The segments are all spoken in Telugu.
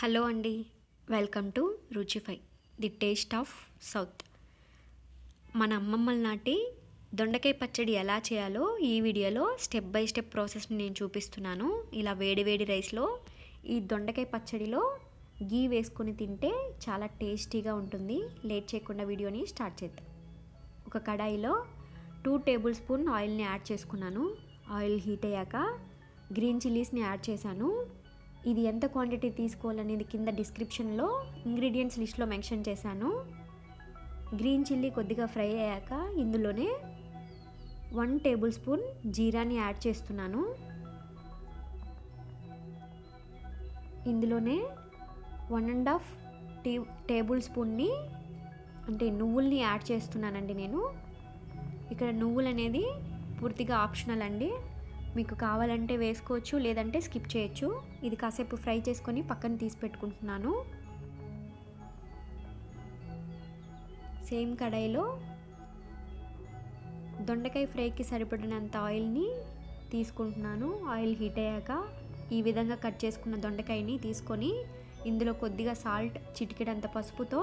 హలో అండి, welcome to Ruchify the taste of south. మన అమ్మమ్మల నాటి దొండకాయ పచ్చడి ఎలా చేయాలో ఈ వీడియోలో స్టెప్ బై స్టెప్ ప్రాసెస్ని నేను చూపిస్తున్నాను. ఇలా వేడి వేడి రైస్లో ఈ దొండకాయ పచ్చడిలో గీ వేసుకొని తింటే చాలా టేస్టీగా ఉంటుంది. లేట్ చేయకుండా వీడియోని స్టార్ట్ చేద్దాం. ఒక కడాయిలో 2 టేబుల్ స్పూన్ ఆయిల్ని యాడ్ చేసుకున్నాను. ఆయిల్ హీట్ అయ్యాక గ్రీన్ చిల్లీస్ని యాడ్ చేశాను. ఇది ఎంత క్వాంటిటీ తీసుకోవాలనేది కింద డిస్క్రిప్షన్లో ఇంగ్రీడియంట్స్ లిస్ట్లో మెన్షన్ చేశాను. గ్రీన్ చిల్లీ కొద్దిగా ఫ్రై అయ్యాక ఇందులోనే 1 టేబుల్ స్పూన్ జీరాని యాడ్ చేస్తున్నాను. ఇందులోనే 1.5 టేబుల్ స్పూన్ని అంటే నువ్వుల్ని యాడ్ చేస్తున్నానండి. నేను ఇక్కడ నువ్వులు అనేది పూర్తిగా ఆప్షనల్ అండి. మీకు కావాలంటే వేసుకోవచ్చు, లేదంటే స్కిప్ చేయొచ్చు. ఇది కాసేపు ఫ్రై చేసుకొని పక్కన తీసి పెట్టుకుంటున్నాను. సేమ్ కడాయిలో దొండకాయ ఫ్రైకి సరిపడినంత ఆయిల్ని తీసుకుంటున్నాను. ఆయిల్ హీట్ అయ్యాక ఈ విధంగా కట్ చేసుకున్న దొండకాయని తీసుకొని ఇందులో కొద్దిగా సాల్ట్, చిటికెడంత పసుపుతో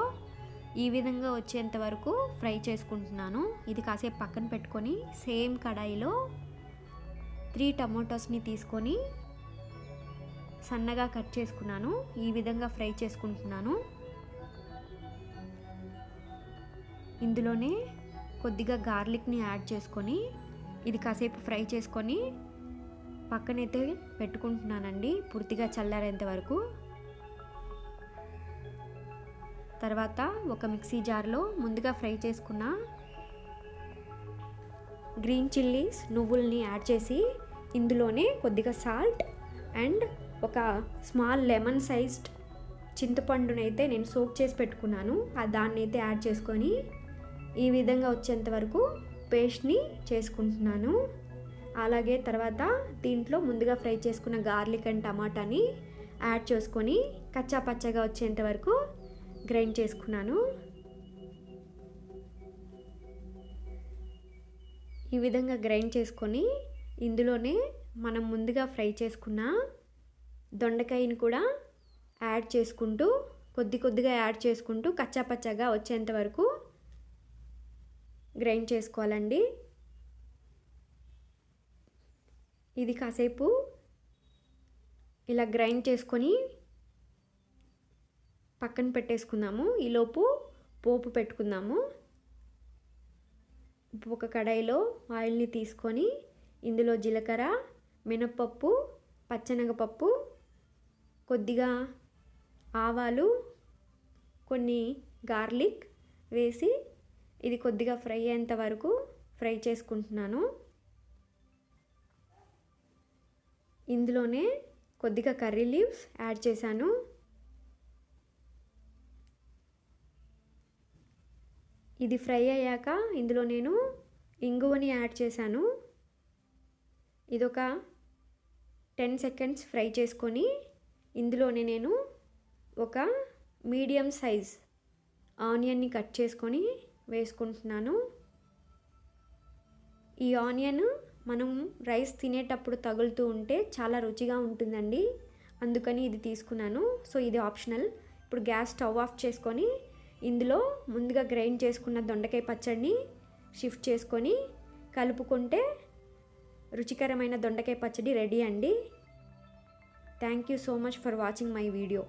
ఈ విధంగా వచ్చేంత వరకు ఫ్రై చేసుకుంటున్నాను. ఇది కాసేపు పక్కన పెట్టుకొని సేమ్ కడాయిలో 3 టమాటోస్ని తీసుకొని సన్నగా కట్ చేసుకున్నాను. ఈ విధంగా ఫ్రై చేసుకుంటున్నాను. ఇందులోనే కొద్దిగా గార్లిక్ని యాడ్ చేసుకొని ఇది కాసేపు ఫ్రై చేసుకొని పక్కనైతే పెట్టుకుంటున్నానండి, పూర్తిగా చల్లారేంత వరకు. తర్వాత ఒక మిక్సీ జార్లో ముందుగా ఫ్రై చేసుకున్న గ్రీన్ చిల్లీస్, నువ్వుల్ని యాడ్ చేసి ఇందులోనే కొద్దిగా సాల్ట్ అండ్ ఒక స్మాల్ లెమన్ సైజ్డ్ చింతపండునైతే నేను సోక్ చేసి పెట్టుకున్నాను. దాన్ని అయితే యాడ్ చేసుకొని ఈ విధంగా వచ్చేంత వరకు పేస్ట్ని చేసుకుంటున్నాను. అలాగే తర్వాత దీంట్లో ముందుగా ఫ్రై చేసుకున్న గార్లిక్ అండ్ టమాటాని యాడ్ చేసుకొని కచ్చా పచ్చగా వచ్చేంత వరకు గ్రైండ్ చేసుకున్నాను. ఈ విధంగా గ్రైండ్ చేసుకొని ఇందులోనే మనం ముందుగా ఫ్రై చేసుకున్న దొండకాయని కూడా యాడ్ చేసుకుంటూ కొద్దిగా యాడ్ చేసుకుంటూ కచ్చా పచ్చగా వచ్చేంత వరకు గ్రైండ్ చేసుకోవాలండి. ఇది కాసేపు ఇలా గ్రైండ్ చేసుకొని పక్కన పెట్టేసుకుందాము. ఈలోపు పోపు పెట్టుకుందాము. ఒక కడాయిలో ఆయిల్ని తీసుకొని ఇందులో జీలకర్ర, మినప్పప్పు, పచ్చెనగపప్పు, కొద్దిగా ఆవాలు, కొన్ని గార్లిక్ వేసి ఇది కొద్దిగా ఫ్రై అయ్యేంత వరకు ఫ్రై చేసుకుంటున్నాను. ఇందులోనే కొద్దిగా కర్రీ లీవ్స్ యాడ్ చేశాను. ఇది ఫ్రై అయ్యాక ఇందులో నేను ఇంగువని యాడ్ చేశాను. ఇదొక 10 సెకండ్స్ ఫ్రై చేసుకొని ఇందులోనే నేను ఒక మీడియం సైజ్ ఆనియన్ని కట్ చేసుకొని వేసుకుంటున్నాను. ఈ ఆనియన్ మనం రైస్ తినేటప్పుడు తగులుతూ ఉంటే చాలా రుచిగా ఉంటుందండి, అందుకని ఇది తీసుకున్నాను. సో ఇది ఆప్షనల్. ఇప్పుడు గ్యాస్ స్టవ్ ఆఫ్ చేసుకొని ఇందులో ముందుగా గ్రైండ్ చేసుకున్న దొండకాయ పచ్చడిని షిఫ్ట్ చేసుకొని కలుపుకుంటే రుచికరమైన దొండకాయ పచ్చడి రెడీ అండి. Thank you so much for watching my video.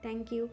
Thank you.